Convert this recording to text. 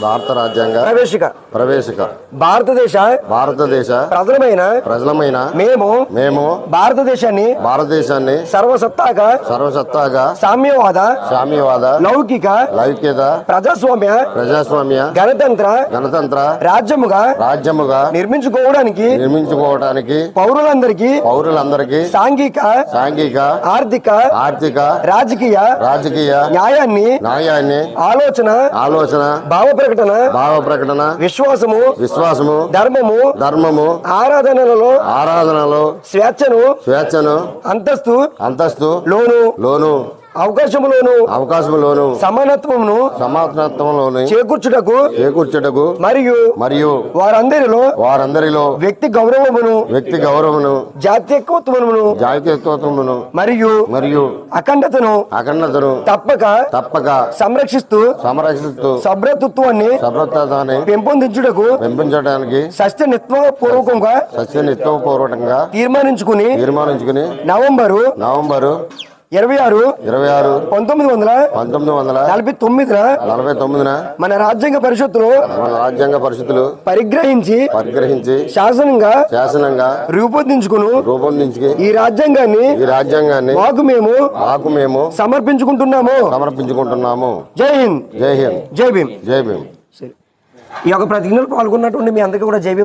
భారత రాజ్యాంగ ప్రవేశిక భారతదేశ ప్రజలమైన మేము భారతదేశాన్ని సర్వసత్తాక సామ్యవాద లౌకిక ప్రజాస్వామ్య గణతంత్ర రాజ్యముగా నిర్మించుకోవడానికి పౌరులందరికీ సాంఘిక ఆర్థిక రాజకీయ న్యాయాన్ని ఆలోచన భావ ప్రకటన విశ్వాసము ధర్మము ఆరాధనలో స్వేచ్ఛను అంతస్తు లోను అవకాశములోను సమానత్వమును చేకూర్చుటకు మరియు వారందరిలో వ్యక్తి గౌరవమును జాతీయత్వమును మరియు అఖండతను తప్పక సంరక్షిస్తూ సభ్రతత్వాన్ని పెంపొందించడానికి సత్యనిత్వపూర్వకంగా తీర్మానించుకుని నవంబరు 26 1949 మన రాజ్యాంగ పరిషత్తులో పరిగ్రహించి శాసనంగా రూపొందించుకుని ఈ రాజ్యాంగాన్ని మాకు మేము సమర్పించుకుంటున్నాము. జై హింద్, జై భీమ్. ఈ యొక్క ప్రతిజ్ఞలు పాల్గొన్నటువంటి మీ అందరికీ కూడా జై భీమ్.